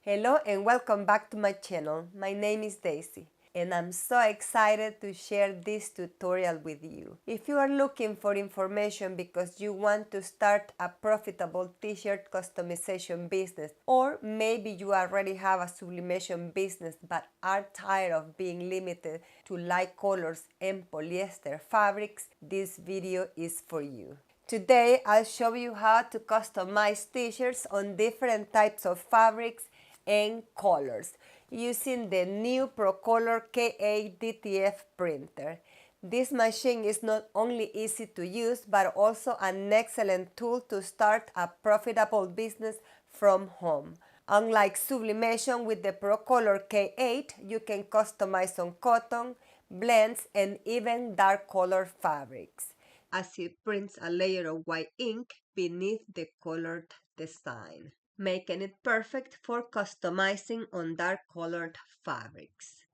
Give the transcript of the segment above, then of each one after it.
Hello and welcome back to my channel. My name is Daisy and I'm so excited to share this tutorial with you. If you are looking for information because you want to start a profitable t-shirt customization business, or maybe you already have a sublimation business but are tired of being limited to light colors and polyester fabrics, this video is for you. Today I'll show you how to customize t-shirts on different types of fabrics and colors using the new Procolored K8 DTF printer. This machine is not only easy to use but also an excellent tool to start a profitable business from home. Unlike sublimation with the Procolored K8, you can customize on cotton, blends, and even dark colored fabrics, as it prints a layer of white ink beneath the colored design, making it perfect for customizing on dark colored fabrics.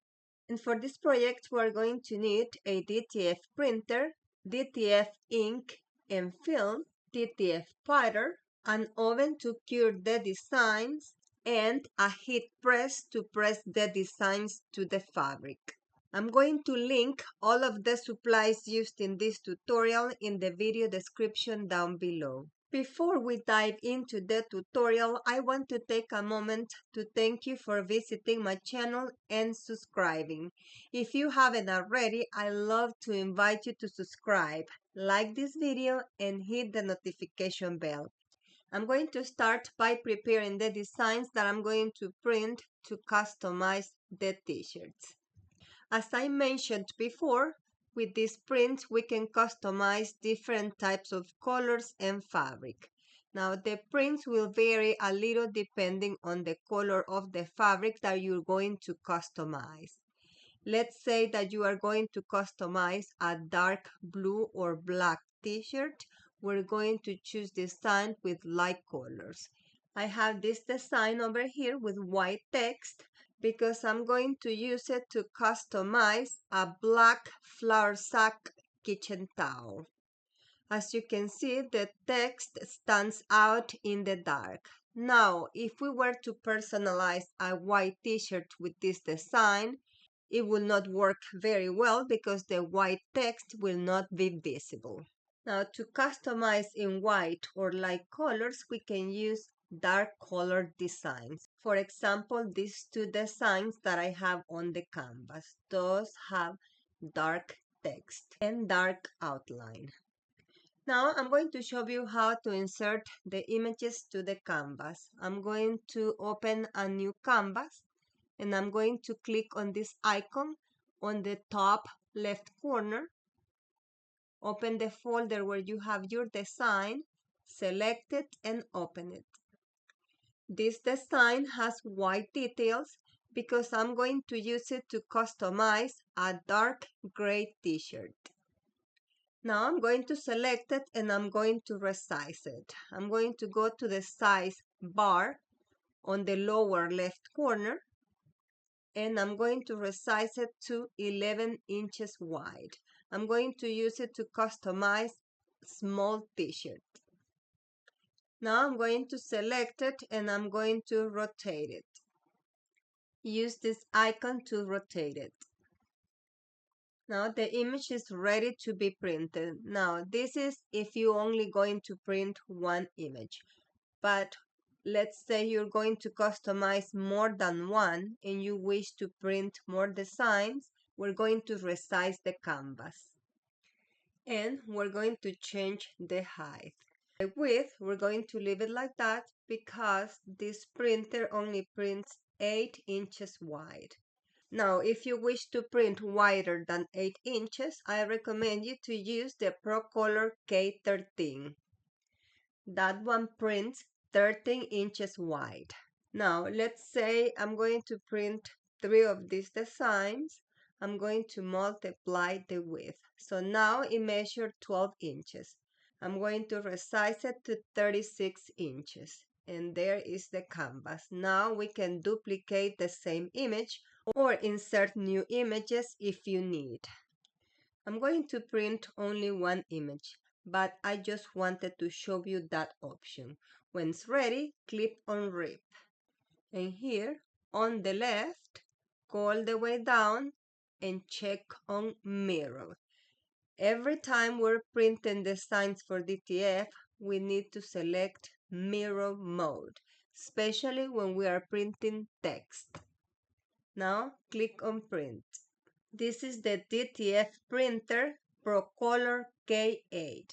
And for this project, we're going to need a DTF printer, DTF ink and film, DTF powder, an oven to cure the designs, and a heat press to press the designs to the fabric. I'm going to link all of the supplies used in this tutorial in the video description down below. Before we dive into the tutorial, I want to take a moment to thank you for visiting my channel and subscribing. If you haven't already, I'd love to invite you to subscribe, like this video, and hit the notification bell. I'm going to start by preparing the designs that I'm going to print to customize the t-shirts. As I mentioned before, with these prints we can customize different types of colors and fabric. Now the prints will vary a little depending on the color of the fabric that you're going to customize. Let's say that you are going to customize a dark blue or black t-shirt. We're going to choose design with light colors. I have this design over here with white text because I'm going to use it to customize a black flour sack kitchen towel. As you can see, the text stands out in the dark. Now, if we were to personalize a white t-shirt with this design, it will not work very well because the white text will not be visible. Now, to customize in white or light colors, we can use dark colored designs. For example, these two designs that I have on the canvas, those have dark text and dark outline. Now I'm going to show you how to insert the images to the canvas. I'm going to open a new canvas and I'm going to click on this icon on the top left corner. Open the folder where you have your design, select it and open it. This design has white details because I'm going to use it to customize a dark gray t-shirt. Now I'm going to select it and I'm going to resize it. I'm going to go to the size bar on the lower left corner and I'm going to resize it to 11 inches wide. I'm going to use it to customize small t-shirt. Now I'm going to select it and I'm going to rotate it. Use this icon to rotate it. Now the image is ready to be printed. Now this is if you're only going to print one image. But let's say you're going to customize more than one and you wish to print more designs, we're going to resize the canvas. And we're going to change the height. The width, we're going to leave it like that because this printer only prints 8 inches wide. Now, if you wish to print wider than 8 inches, I recommend you to use the Procolored K13. That one prints 13 inches wide. Now, let's say I'm going to print 3 of these designs. I'm going to multiply the width. So now it measures 12 inches. I'm going to resize it to 36 inches. And there is the canvas. Now we can duplicate the same image or insert new images if you need. I'm going to print only one image, but I just wanted to show you that option. When it's ready, click on Rip. And here on the left, go all the way down and check on mirror. Every time we're printing designs for DTF, we need to select mirror mode, especially when we are printing text. Now click on print. This is the DTF printer Procolored K8.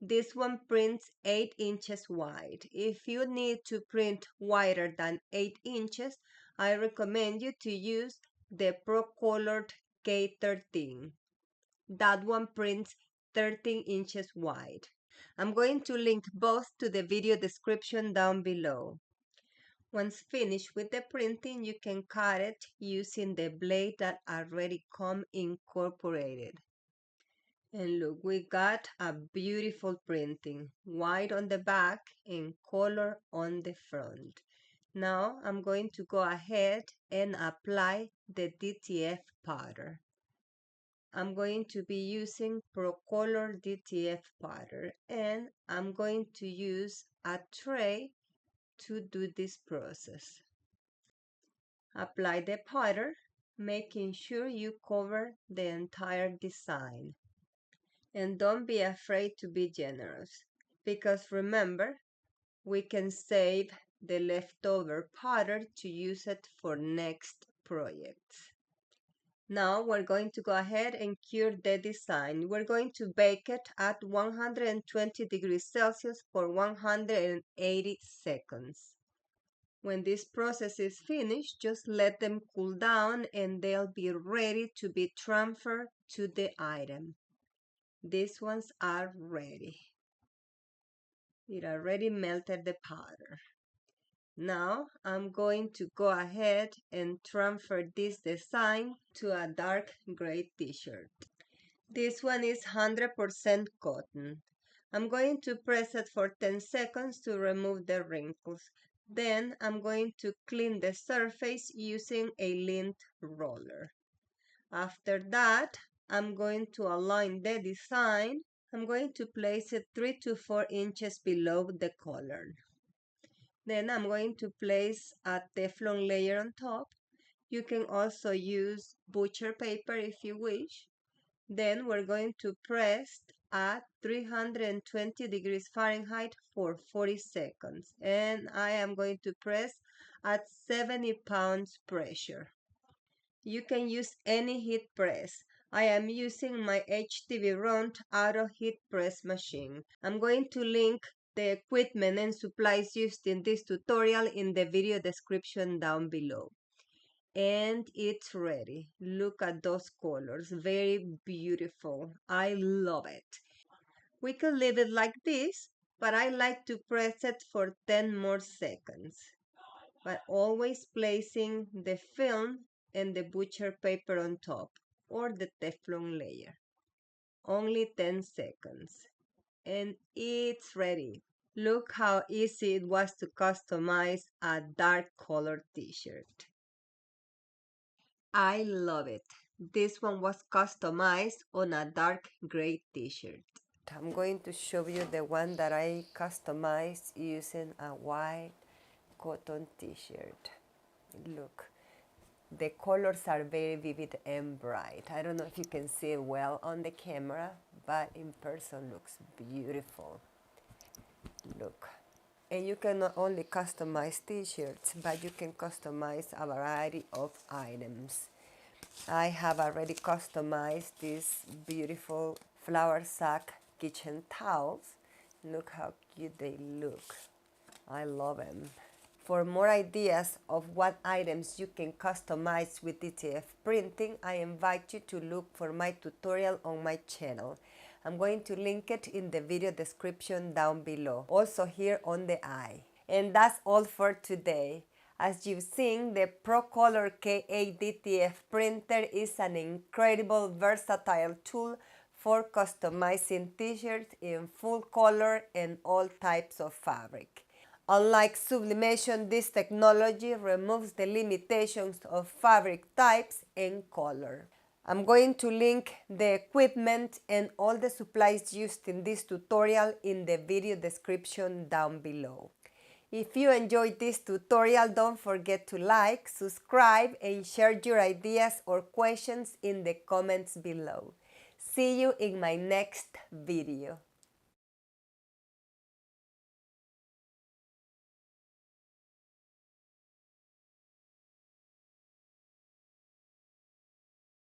This one prints 8 inches wide. If you need to print wider than 8 inches, I recommend you to use the Procolored K13. That one prints 13 inches wide. I'm going to link both to the video description down below. Once finished with the printing, you can cut it using the blade that already come incorporated. And look, we got a beautiful printing, white on the back and color on the front. Now I'm going to go ahead and apply the DTF powder. I'm going to be using Procolored DTF Powder, and I'm going to use a tray to do this process. Apply the powder, making sure you cover the entire design. And don't be afraid to be generous, because remember, we can save the leftover powder to use it for next projects. Now we're going to go ahead and cure the design. We're going to bake it at 120 degrees Celsius for 180 seconds. When this process is finished, just let them cool down and they'll be ready to be transferred to the item. These ones are ready. It already melted the powder. Now I'm going to go ahead and transfer this design to a dark gray t-shirt. This one is 100% cotton. I'm going to press it for 10 seconds to remove the wrinkles. Then I'm going to clean the surface using a lint roller. After that, I'm going to align the design. I'm going to place it 3 to 4 inches below the collar. Then I'm going to place a Teflon layer on top. You can also use butcher paper if you wish. Then we're going to press at 320 degrees Fahrenheit for 40 seconds. And I am going to press at 70 pounds pressure. You can use any heat press. I am using my HTVRONT auto heat press machine. I'm going to link the equipment and supplies used in this tutorial in the video description down below. And it's ready. Look at those colors, very beautiful. I love it. We could leave it like this, but I like to press it for 10 more seconds. But always placing the film and the butcher paper on top, or the Teflon layer. Only 10 seconds. And it's ready. Look how easy it was to customize a dark colored t-shirt. I love it. This one was customized on a dark gray t-shirt. I'm going to show you the one that I customized using a white cotton t-shirt. Look, the colors are very vivid and bright. I don't know if you can see it well on the camera, but in person looks beautiful. Look. And you can not only customize t-shirts, but you can customize a variety of items. I have already customized these beautiful flower sack kitchen towels. Look how cute they look. I love them. For more ideas of what items you can customize with DTF printing, I invite you to look for my tutorial on my channel. I'm going to link it in the video description down below, also here on the eye. And that's all for today. As you've seen, the Procolored K8 DTF printer is an incredible versatile tool for customizing t-shirts in full color and all types of fabric. Unlike sublimation, this technology removes the limitations of fabric types and color. I'm going to link the equipment and all the supplies used in this tutorial in the video description down below. If you enjoyed this tutorial, don't forget to like, subscribe, and share your ideas or questions in the comments below. See you in my next video.